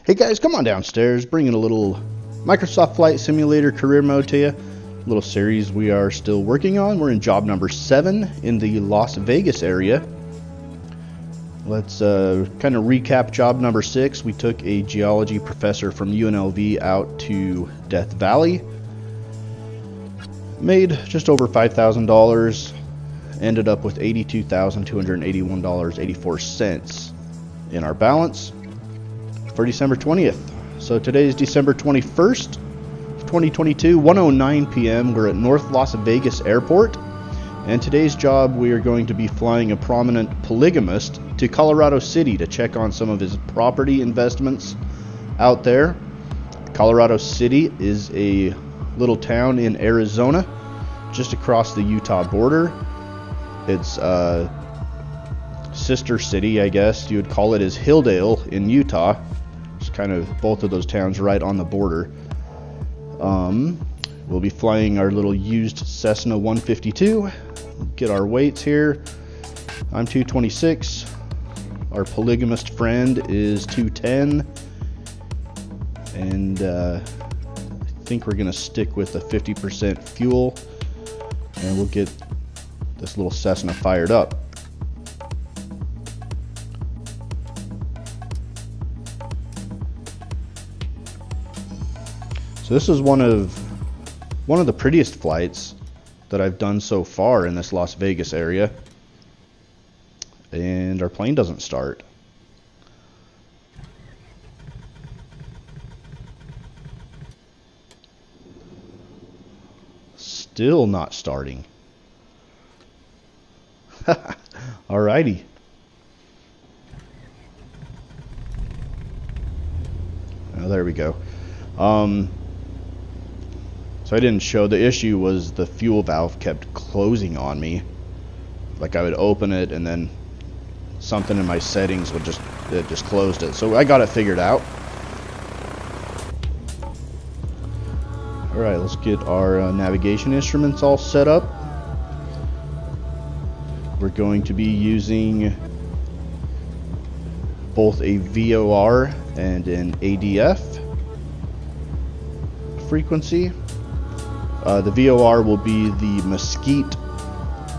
Hey guys, come on downstairs, bringing a little Microsoft Flight Simulator career mode to you. A little series we are still working on. We're in job number 7 in the Las Vegas area. Let's kind of recap job number 6. We took a geology professor from UNLV out to Death Valley. Made just over $5,000. Ended up with $82,281.84 in our balance for December 20th. So today is December 21st, 2022, 1:09 p.m. We're at North Las Vegas Airport, and today's job we are going to be flying a prominent polygamist to Colorado City to check on some of his property investments out there. Colorado City is a little town in Arizona, just across the Utah border. Its sister city, I guess you would call it, is Hilldale in Utah. It's kind of both of those towns right on the border. We'll be flying our little used Cessna 152. Get our weights here. I'm 226. Our polygamist friend is 210. And I think we're going to stick with the 50% fuel. And we'll get this little Cessna fired up. So this is one of the prettiest flights that I've done so far in this Las Vegas area. And our plane doesn't start. Still not starting. Alrighty. Oh, there we go. So I didn't show, the issue was the fuel valve kept closing on me. Like I would open it and then something in my settings would just closed it. So I got it figured out. Alright, let's get our navigation instruments all set up. We're going to be using both a VOR and an ADF frequency. The VOR will be the Mesquite,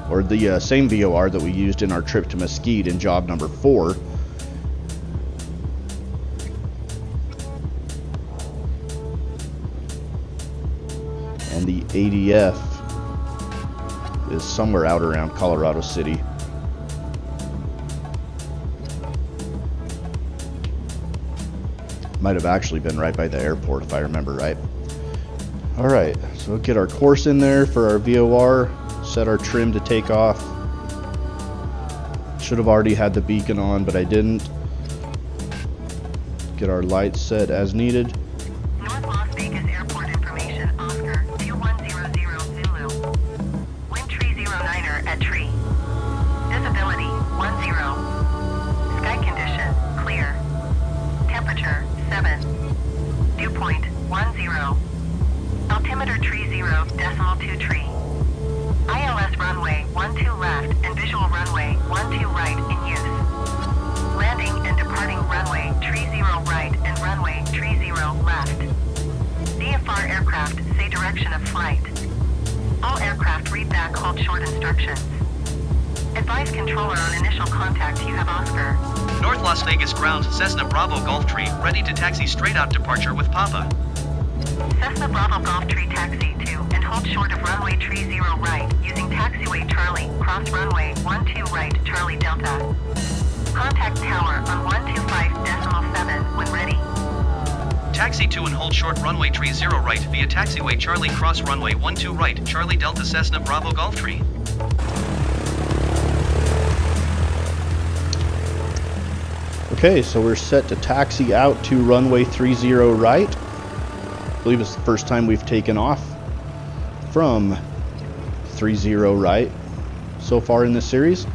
or the same VOR that we used in our trip to Mesquite in job number 4. And the ADF is somewhere out around Colorado City. Might have actually been right by the airport if I remember right. Alright, so we'll get our course in there for our VOR, set our trim to take off. Should have already had the beacon on, but I didn't. Get our lights set as needed. North Las Vegas Airport information, Oscar 2100 Zulu. Wind tree 09er at tree. Visibility 10. Sky condition clear. Temperature 7. Dew point 10. Altimeter tree 0.2 tree. ILS runway 12 left and visual runway 12 right in use. Landing and departing runway tree 0 right and runway tree 0 left. VFR aircraft say direction of flight. All aircraft read back hold short instructions. Advise controller on initial contact. You have Oscar. North Las Vegas ground Cessna Bravo Golf Tree ready to taxi straight out departure with Papa. Cessna Bravo Golf Tree taxi to and hold short of runway tree 0 right using taxiway Charlie, cross runway 12 right Charlie Delta. Contact tower on 125.7 when ready. Taxi to and hold short runway tree 0 right via taxiway Charlie, cross runway 12 right Charlie Delta Cessna Bravo Golf Tree. Okay, so we're set to taxi out to runway 30 right. I believe it's the first time we've taken off from 30 right so far in this series.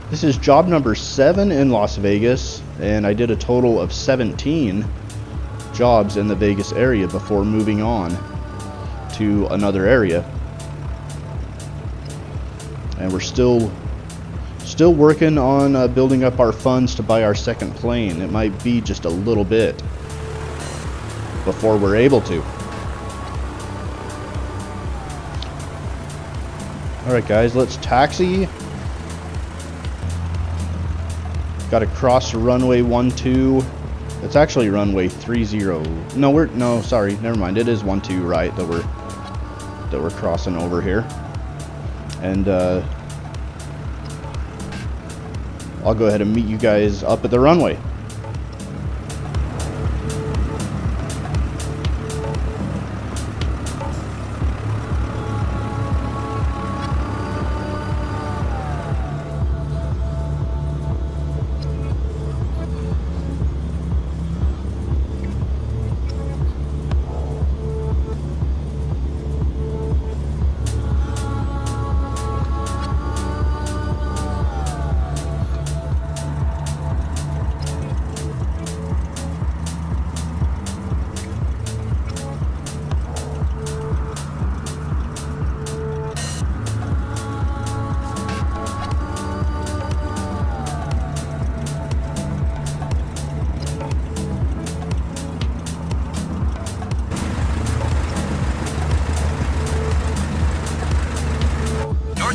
This is job number 7 in Las Vegas, and I did a total of 17 jobs in the Vegas area before moving on to another area. And we're still working on building up our funds to buy our second plane. It might be just a little bit before we're able to. Alright guys, let's taxi. Got to cross runway 12. It's actually runway 30. No, sorry, never mind. It is 12 right that we're crossing over here. And I'll go ahead and meet you guys up at the runway.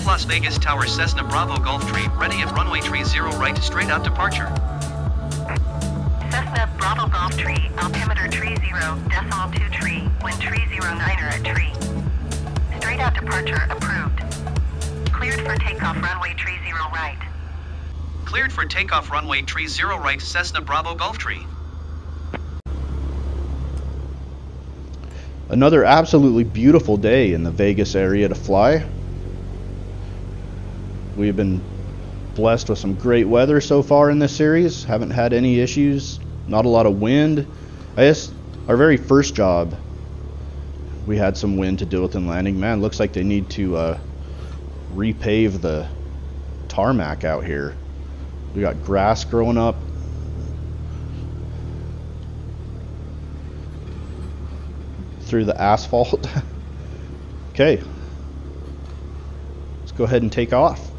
Las Vegas Tower Cessna Bravo Golf Tree, ready at runway 30 right, straight out departure. Cessna Bravo Golf Tree, altimeter 30, decimal 2 tree, wind 309er at tree. Straight out departure approved. Cleared for takeoff runway 30 right. Cleared for takeoff runway 30 right, Cessna Bravo Golf Tree. Another absolutely beautiful day in the Vegas area to fly. We've been blessed with some great weather so far in this series. Haven't had any issues. Not a lot of wind. I guess our very first job, we had some wind to deal with in landing. Man, looks like they need to repave the tarmac out here. We got grass growing up. Through the asphalt. Okay. Let's go ahead and take off.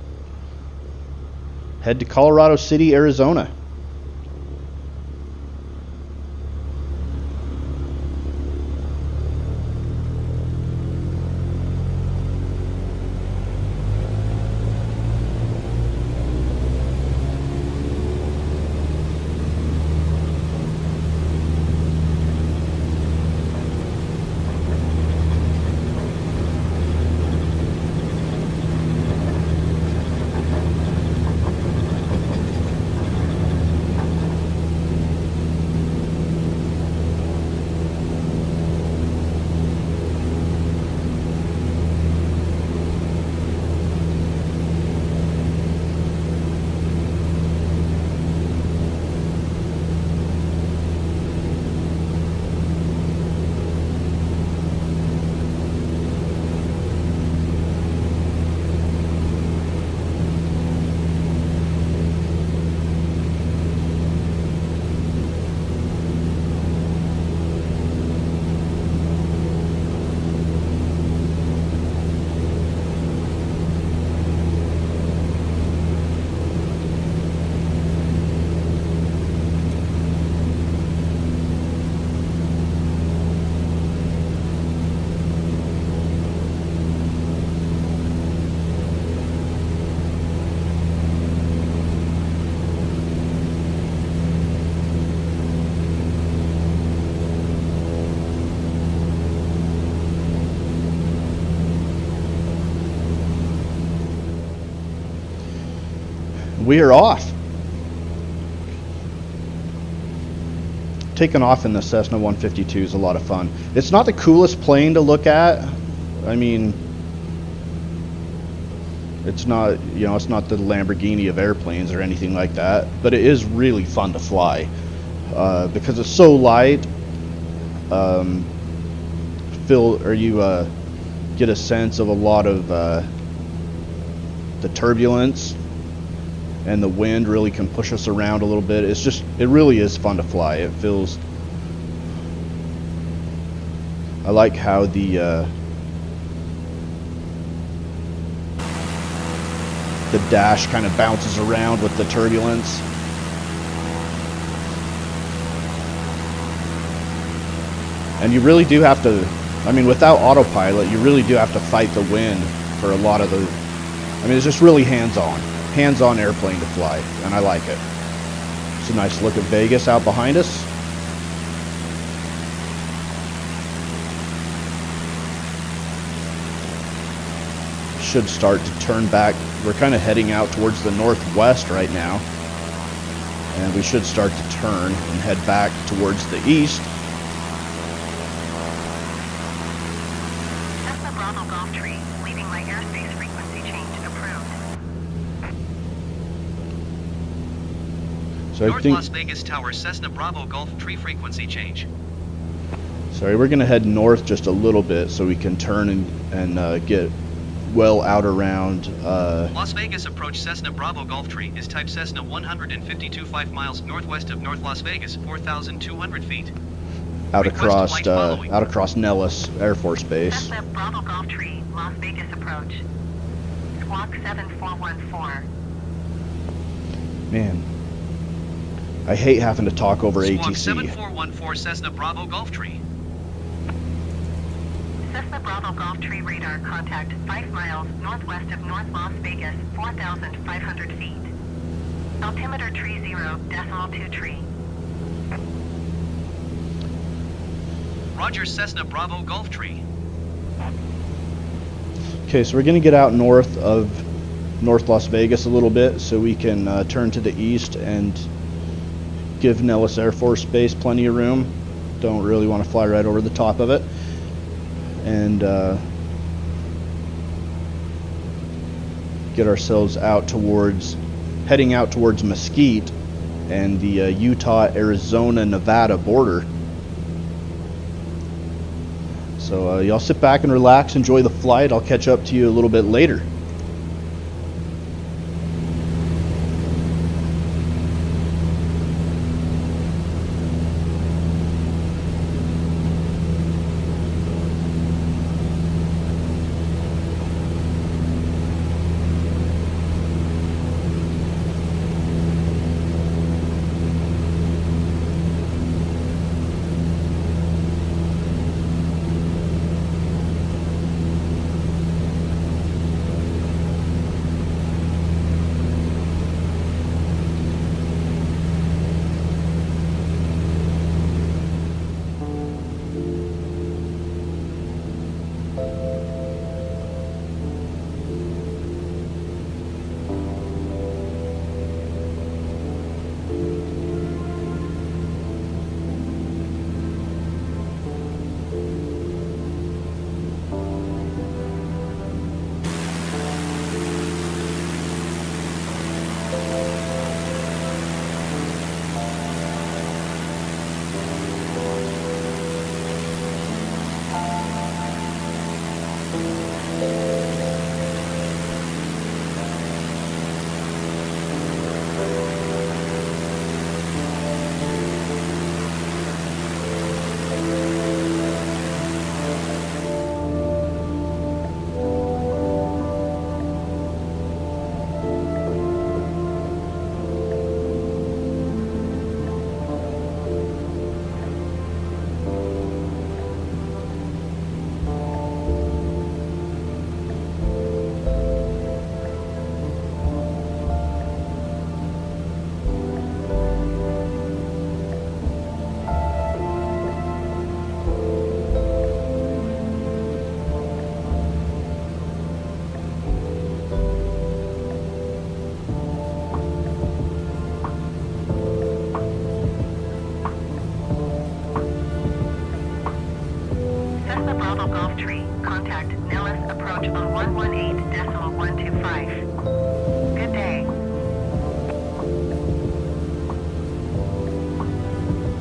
Head to Colorado City, Arizona. We are off. Taking off in the Cessna 152 is a lot of fun. It's not the coolest plane to look at. I mean, it's not, you know, it's not the Lamborghini of airplanes or anything like that, but it is really fun to fly because it's so light. You get a sense of a lot of the turbulence, and the wind really can push us around a little bit. It's just, it really is fun to fly. It feels, I like how the dash kind of bounces around with the turbulence. And you really do have to, I mean, without autopilot, you really do have to fight the wind for a lot of the, I mean, it's just really hands-on airplane to fly, and I like it. It's a nice look at Vegas out behind us. Should start to turn back. We're kind of heading out towards the northwest right now, and we should start to turn and head back towards the east. Cessna Bravo Golf Tree, leaving my airspace frequency change approved. So North I think, Las Vegas Tower, Cessna Bravo Golf Tree frequency change. sorry, we're gonna head north just a little bit so we can turn and get well out around Las Vegas approach Cessna Bravo Golf Tree is type Cessna 152 5 miles northwest of North Las Vegas, 4,200 feet. out Request across flight following. out across Nellis Air Force Base. Cessna Bravo Golf Tree, Las Vegas approach. Squawk 7414. Man, I hate having to talk over Squawk ATC. 7414 Cessna Bravo Golf Tree. Cessna Bravo Golf Tree radar contact 5 miles northwest of North Las Vegas, 4,500 feet. Altimeter tree 0.2 tree. Roger, Cessna Bravo Golf Tree. Okay, so we're gonna get out north of North Las Vegas a little bit so we can turn to the east and give Nellis Air Force Base plenty of room. Don't really want to fly right over the top of it. And get ourselves out towards, heading out towards Mesquite and the Utah, Arizona, Nevada border. So y'all sit back and relax, enjoy the flight. I'll catch up to you a little bit later. Cessna Bravo Golf Tree, contact Nellis approach on 118.125. Good day.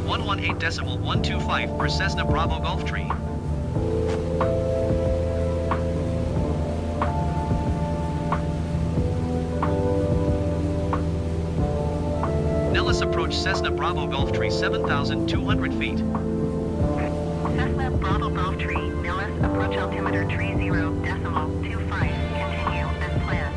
118.125 for Cessna Bravo Golf Tree. Nellis approach Cessna Bravo Golf Tree, 7,200 feet. Cessna Bravo Golf Tree, Nellis approach altimeter tree 0.25. Continue as planned.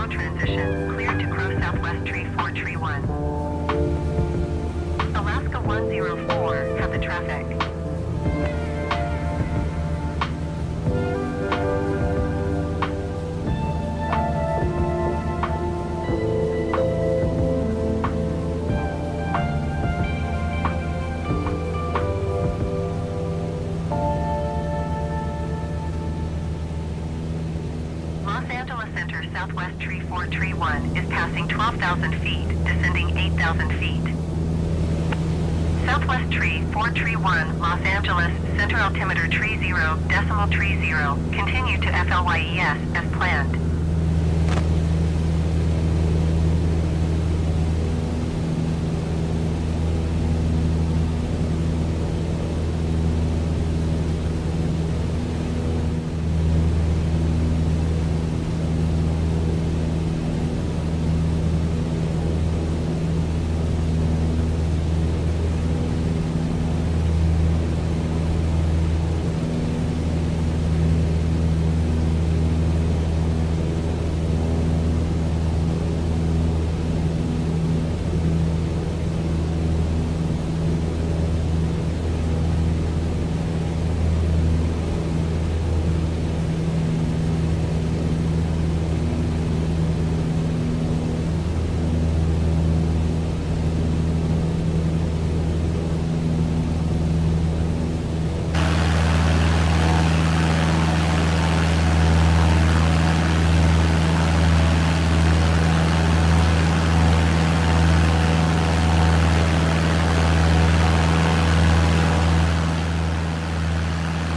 slow transition. Clear to cross southwest tree 4 tree 1. Alaska 104, have the traffic. Los Angeles Center southwest tree 4 tree 1 is passing 12,000 feet, descending 8,000 feet. Southwest tree 4 tree 1, Los Angeles, center altimeter tree 0, decimal tree 0, continue to FLYES as planned.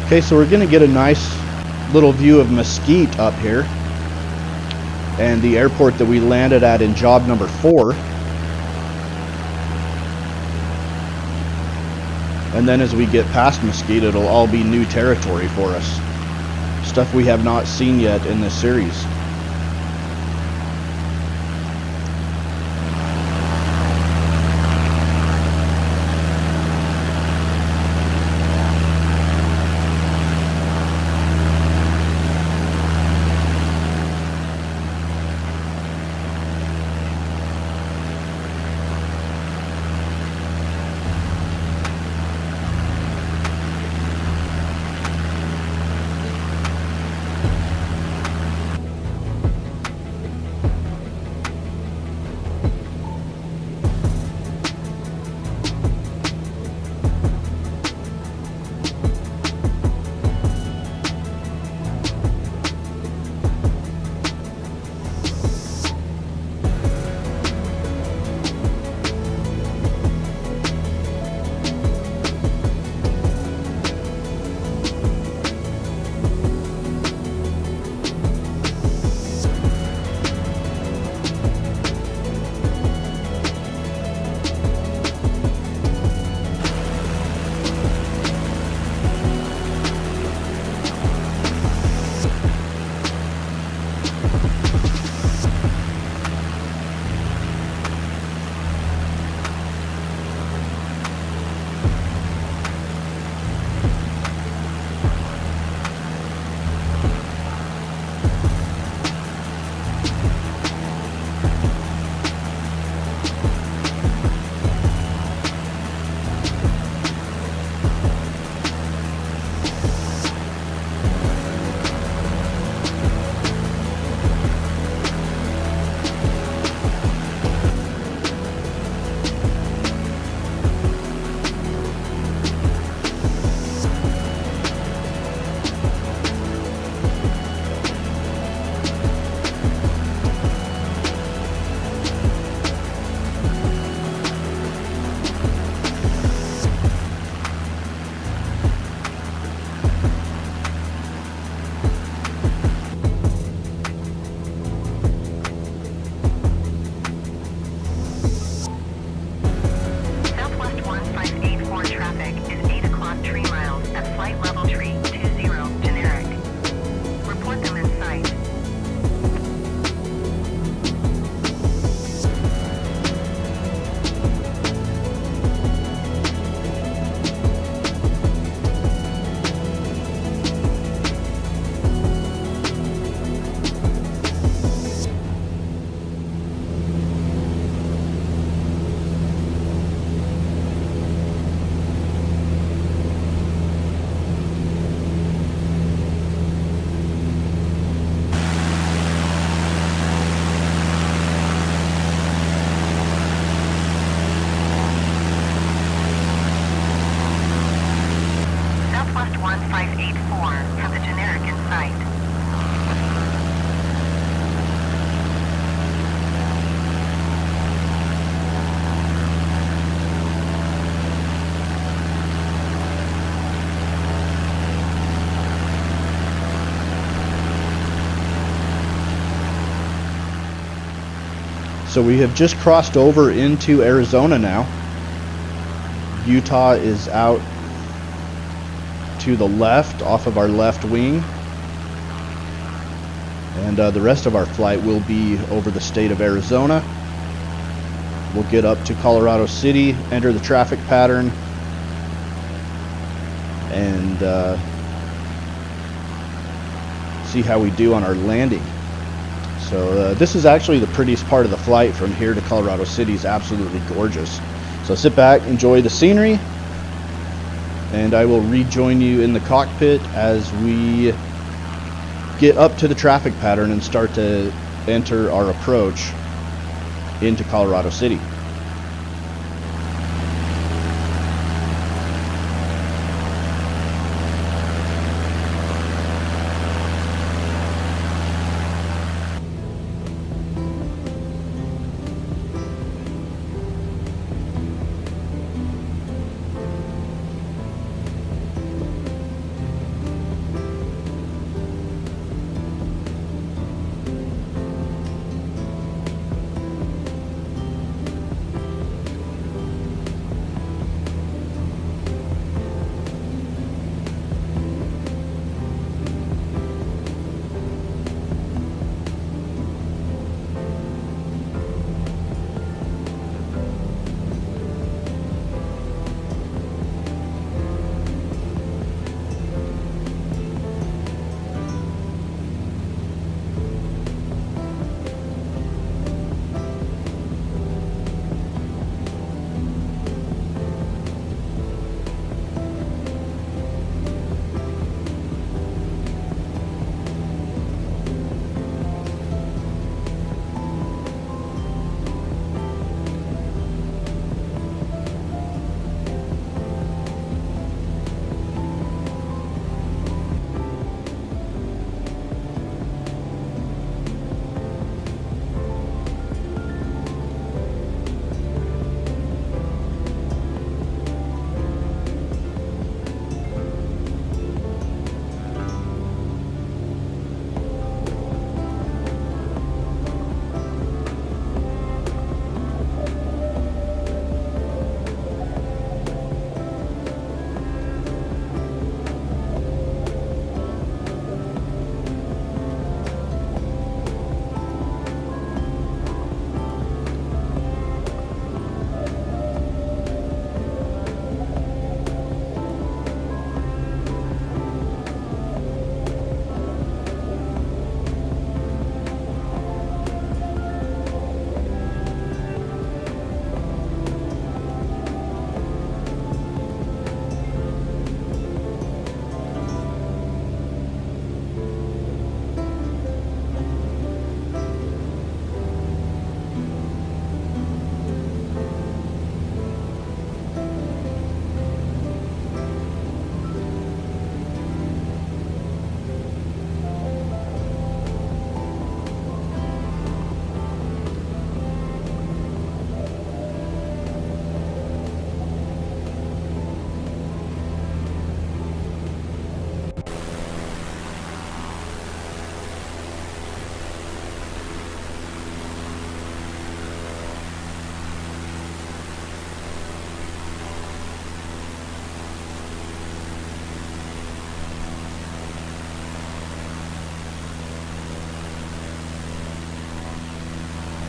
Okay, so we're going to get a nice little view of Mesquite up here and the airport that we landed at in job number 4. And then as we get past Mesquite, it'll all be new territory for us. Stuff we have not seen yet in this series. So we have just crossed over into Arizona now. Utah is out to the left, off of our left wing. And the rest of our flight will be over the state of Arizona. We'll get up to Colorado City, enter the traffic pattern, and see how we do on our landing. So this is actually the prettiest part of the flight. From here to Colorado City is absolutely gorgeous. So sit back, enjoy the scenery, and I will rejoin you in the cockpit as we get up to the traffic pattern and start to enter our approach into Colorado City.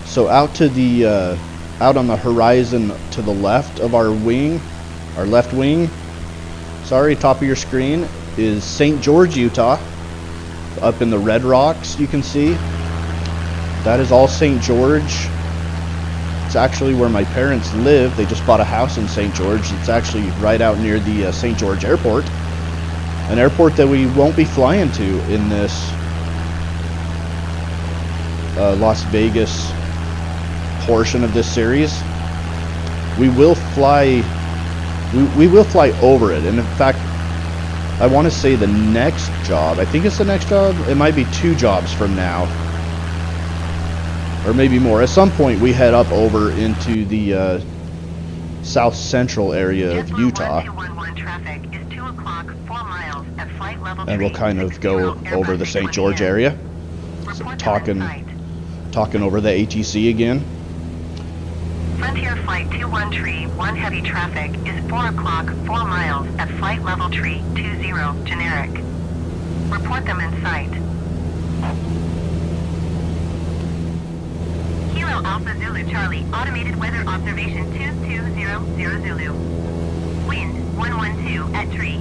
So out to the out on the horizon to the left of our wing, our left wing, sorry, top of your screen, is St. George, Utah. Up in the Red Rocks, you can see. That is all St. George. It's actually where my parents live. They just bought a house in St. George. It's actually right out near the St. George Airport. An airport that we won't be flying to in this Las Vegas portion of this series. We will fly we will fly over it, and in fact I want to say the next job, I think it's the next job, it might be 2 jobs from now, or maybe more. At some point we head up over into the south central area of Utah, and we'll kind of go over the St. George area, so talking over the ATC again. Frontier Flight 21 Tree 1 heavy traffic is 4 o'clock 4 miles at flight level Tree 20 generic. Report them in sight. Kilo Alpha Zulu Charlie, automated weather observation 2200 Zulu. Wind 112 at tree.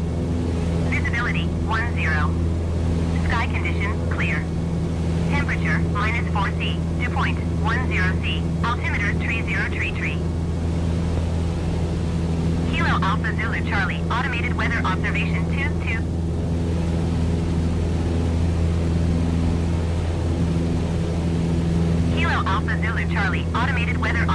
Visibility 10. Sky condition clear. Temperature -4C, dew point 10C, altimeter 3033. Kilo Alpha Zulu Charlie, automated weather observation 22. Kilo Alpha Zulu Charlie, automated weather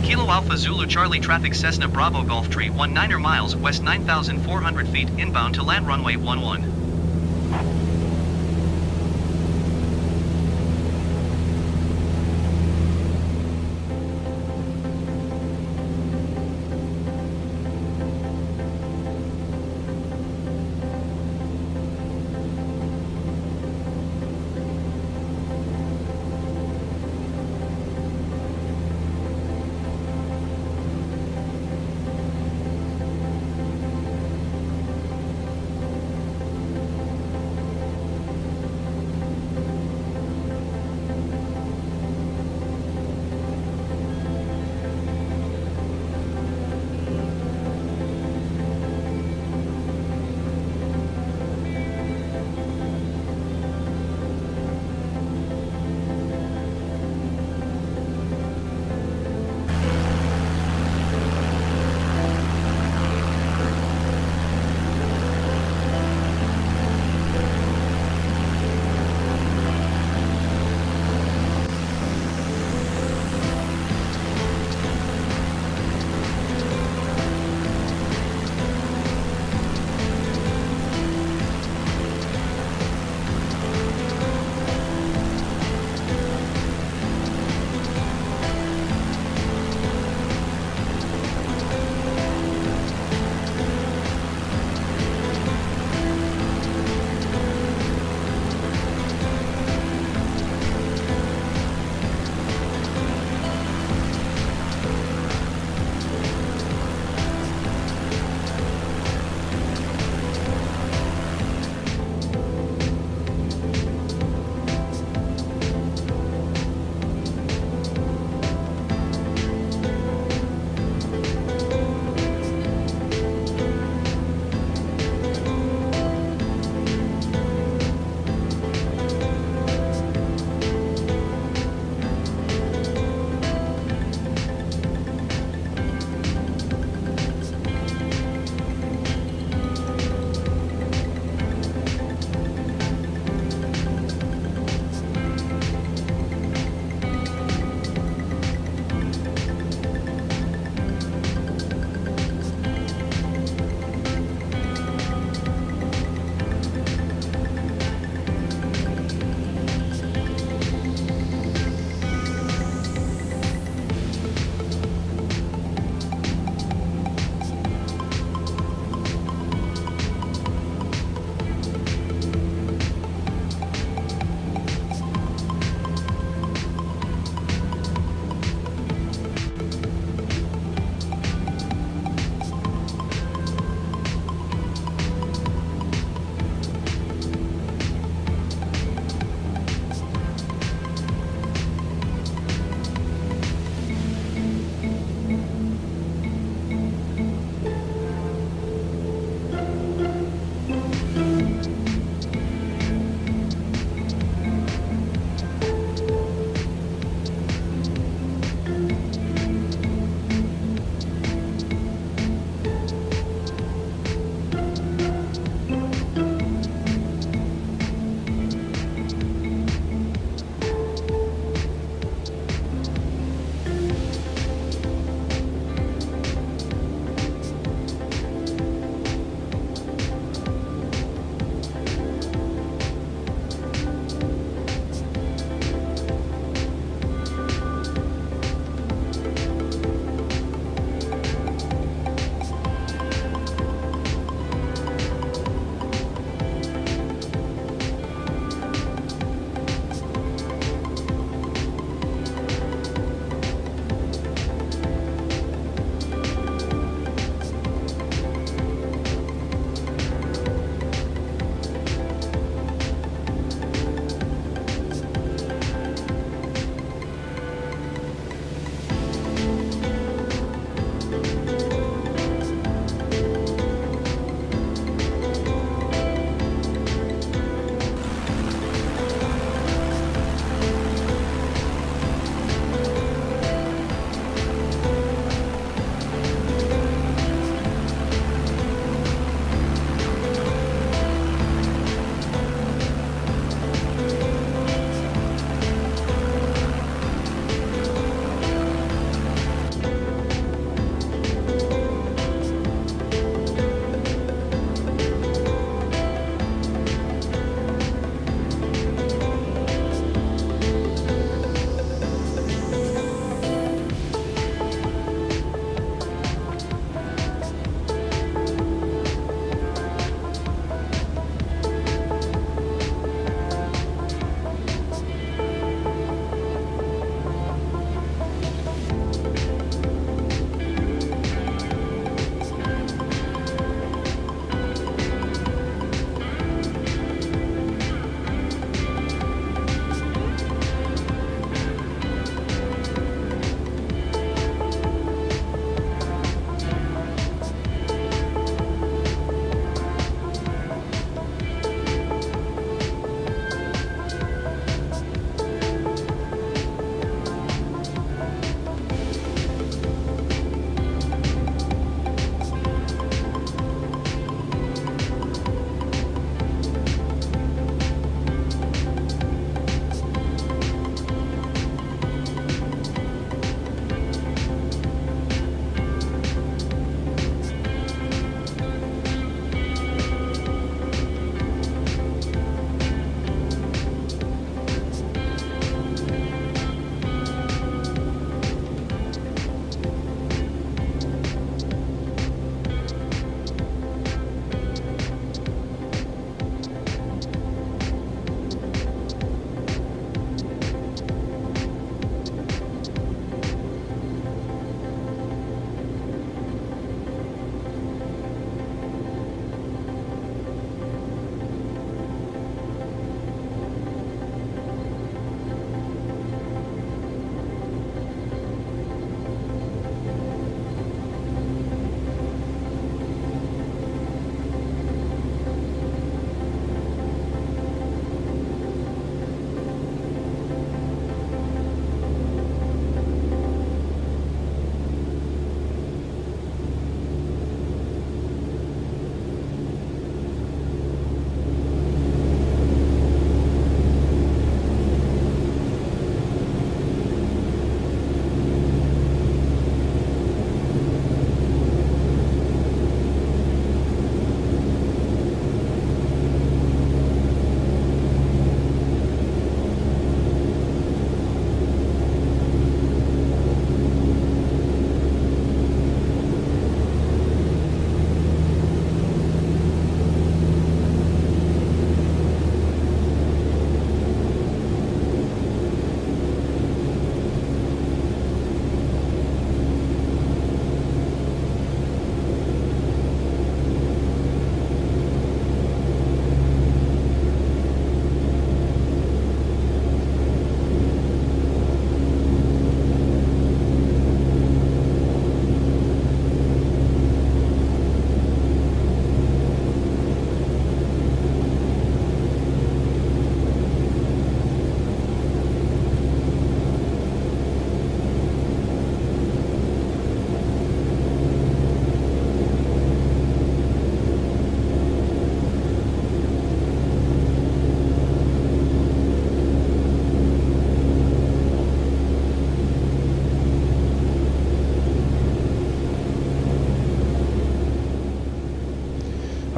Kilo Alpha Zulu Charlie traffic Cessna Bravo Golf Tree 19er miles west 9,400 feet inbound to land runway 11.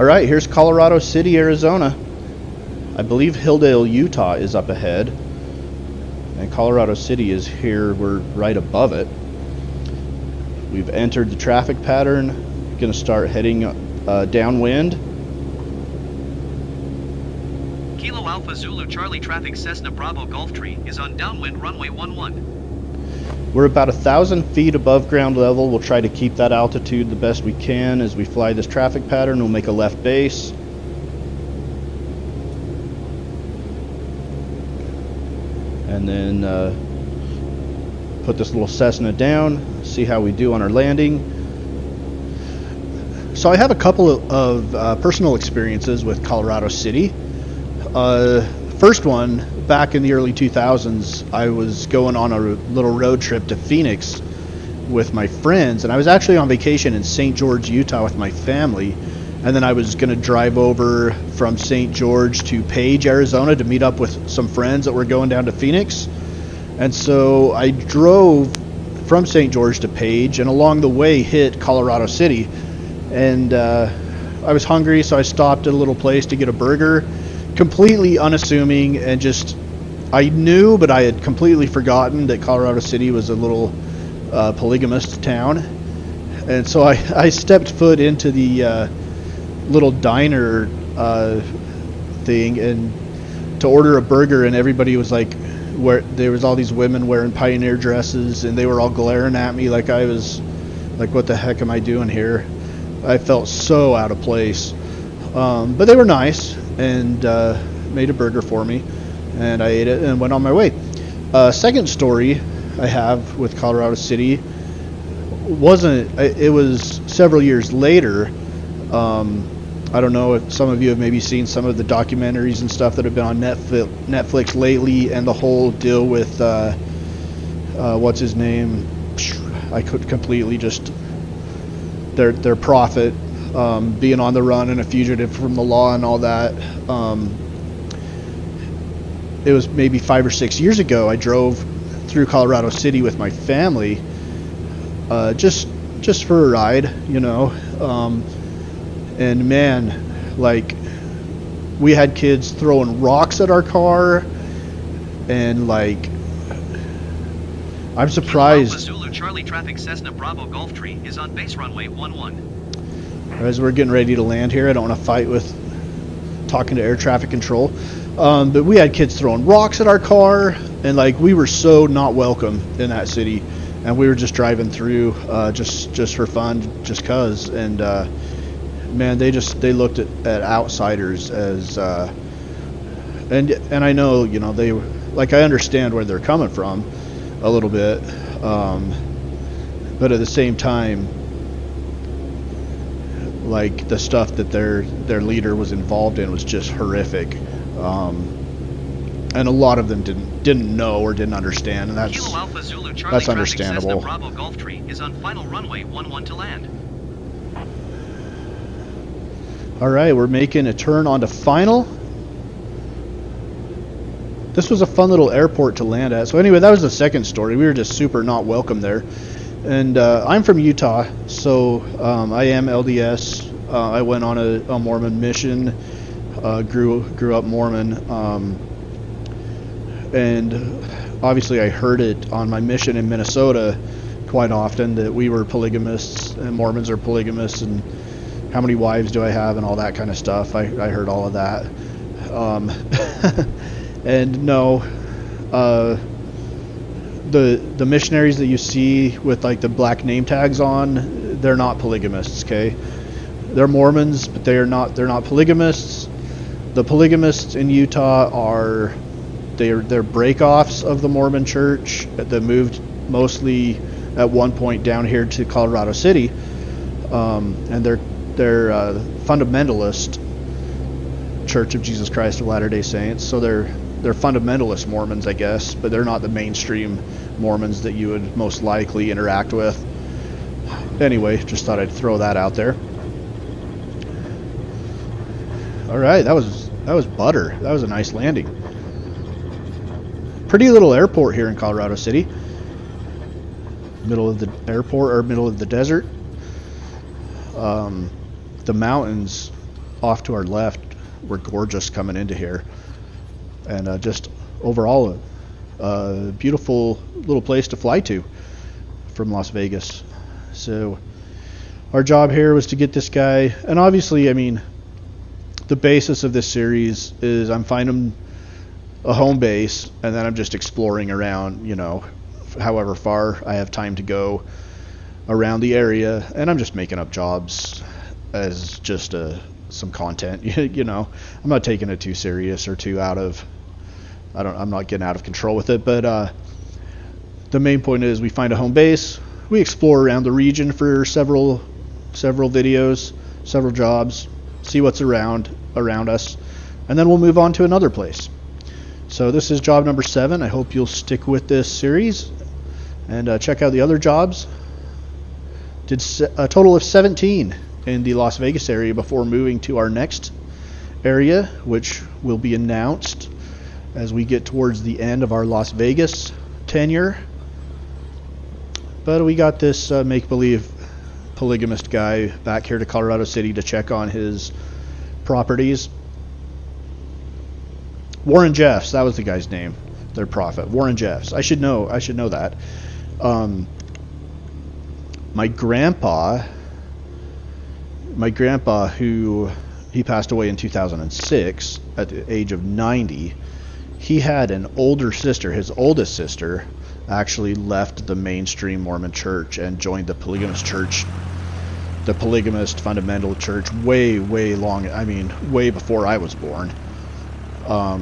All right, here's Colorado City, Arizona. I believe Hilldale, Utah is up ahead. And Colorado City is here. We're right above it. We've entered the traffic pattern. Going to start heading downwind. Kilo Alpha Zulu Charlie traffic Cessna Bravo Gulftree is on downwind runway 11. We're about 1,000 feet above ground level. We'll try to keep that altitude the best we can as we fly this traffic pattern. We'll make a left base. And then put this little Cessna down, see how we do on our landing. So I have a couple of personal experiences with Colorado City. First one, back in the early 2000s, I was going on a little road trip to Phoenix with my friends, and I was actually on vacation in St. George, Utah with my family, and then I was going to drive over from St. George to Page, Arizona to meet up with some friends that were going down to Phoenix. And so I drove from St. George to Page, and along the way hit Colorado City, and I was hungry, so I stopped at a little place to get a burger, completely unassuming, and just, I knew, but I had completely forgotten that Colorado City was a little polygamous town. And so I stepped foot into the little diner thing and to order a burger, and everybody was like, where there was all these women wearing pioneer dresses, and they were all glaring at me like I was like, what the heck am I doing here? I felt so out of place, but they were nice and made a burger for me, and I ate it and went on my way. Second story I have with Colorado City it was several years later. I don't know if some of you have maybe seen some of the documentaries and stuff that have been on Netflix lately, and the whole deal with what's his name? I could completely just their prophet being on the run and a fugitive from the law and all that. It was maybe 5 or 6 years ago. I drove through Colorado City with my family, just for a ride, you know. And man, like, we had kids throwing rocks at our car, and like, I'm surprised. Alpha Zulu Charlie traffic Cessna Bravo Gulftree is on base runway 11. As we're getting ready to land here, I don't want to fight with talking to air traffic control, but we had kids throwing rocks at our car, and like, we were so not welcome in that city, and we were just driving through just for fun, just cause. And man, they looked at outsiders as and I know, you know, they, like, I understand where they're coming from a little bit, but at the same time, like, the stuff that their leader was involved in was just horrific, and a lot of them didn't know or didn't understand, and that's Kilo Alpha Zulu Charlie understandable. Cessna Bravo Gulftree is on final runway 11 to land. All right, we're making a turn onto final. This was a fun little airport to land at. So anyway, that was the second story. We were just super not welcome there. And I'm from Utah, so I am LDS. I went on a Mormon mission, grew up Mormon, and obviously I heard it on my mission in Minnesota quite often that we were polygamists and Mormons are polygamists, and how many wives do I have and all that kind of stuff. I heard all of that. And no, the missionaries that you see with like the black name tags on, they're not polygamists, okay? They're Mormons, but they're not polygamists. The polygamists in Utah are they're breakoffs of the Mormon church that moved mostly at one point down here to Colorado City, and they're fundamentalist Church of Jesus Christ of Latter-day Saints. So they're fundamentalist Mormons, I guess, but they're not the mainstream Mormons that you would most likely interact with. Anyway, just thought I'd throw that out there. All right, that was butter. That was a nice landing. Pretty little airport here in Colorado City. Middle of the airport, or middle of the desert. The mountains off to our left, we're gorgeous coming into here. And just overall, a beautiful little place to fly to from Las Vegas. So our job here was to get this guy, and obviously, I mean, the basis of this series is I'm finding a home base, and then I'm just exploring around, you know, however far I have time to go around the area, and I'm just making up jobs as just some content. You know, I'm not taking it too serious or too out of, I'm not getting out of control with it, but the main point is we find a home base, we explore around the region for several videos, several jobs, see what's around us, and then we'll move on to another place. So this is job number 7. I hope you'll stick with this series and check out the other jobs. Did a total of 17 in the Las Vegas area before moving to our next area, which will be announced as we get towards the end of our Las Vegas tenure. But we got this make-believe polygamist guy back here to Colorado City to check on his properties. Warren Jeffs, that was the guy's name, their prophet. Warren Jeffs. I should know that. My grandpa, who he passed away in 2006 at the age of 90, he had an older sister. His oldest sister actually left the mainstream Mormon church and joined the polygamist church, the polygamist fundamental church, way before I was born. All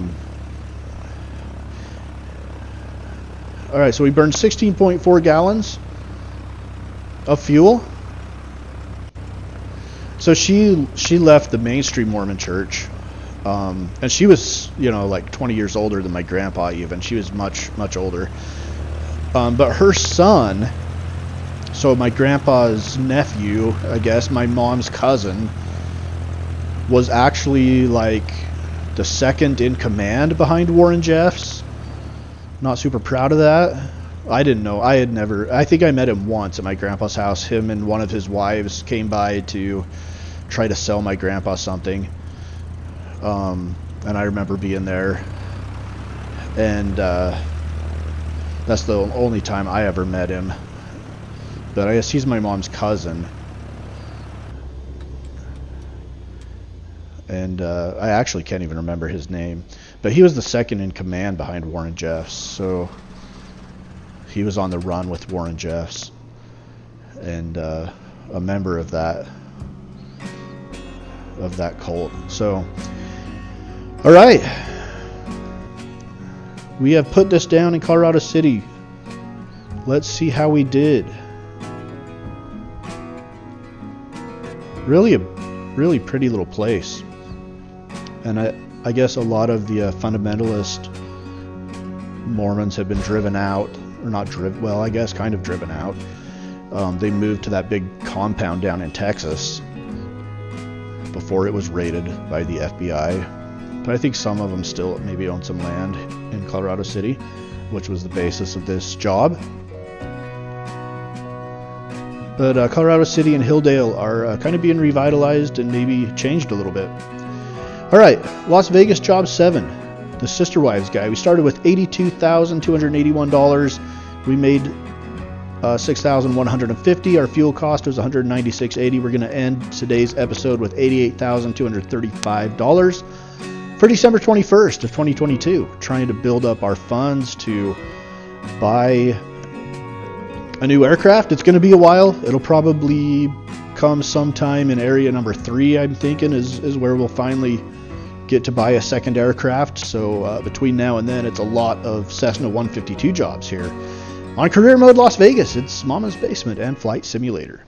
right, so we burned 16.4 gallons of fuel. So she left the mainstream Mormon church, and she was, you know, like 20 years older than my grandpa even. She was much older. But her son, so my grandpa's nephew, I guess, my mom's cousin, was actually like the second in command behind Warren Jeffs. Not super proud of that. I didn't know. I think I met him once at my grandpa's house. Him and one of his wives came by to try to sell my grandpa something. And I remember being there. And that's the only time I ever met him. But I guess he's my mom's cousin. And I actually can't even remember his name. But he was the second in command behind Warren Jeffs. So he was on the run with Warren Jeffs. And a member of that cult. So, all right. We have put this down in Colorado City. Let's see how we did. Really a really pretty little place. And I guess a lot of the fundamentalist Mormons have been driven out, or not driven, well, I guess kind of driven out. They moved to that big compound down in Texas before it was raided by the FBI. But I think some of them still maybe own some land in Colorado City, which was the basis of this job. But Colorado City and Hilldale are kind of being revitalized and maybe changed a little bit. All right, Las Vegas job 7, the Sister Wives guy. We started with $82,281. We made $6,150. Our fuel cost was $196.80. We're going to end today's episode with $88,235 for December 21st of 2022. Trying to build up our funds to buy a new aircraft. It's going to be a while. It'll probably come sometime in area number 3, I'm thinking, is where we'll finally get to buy a second aircraft. So between now and then, it's a lot of Cessna 152 jobs here on Career Mode Las Vegas. It's Mama's Basement and Flight Simulator.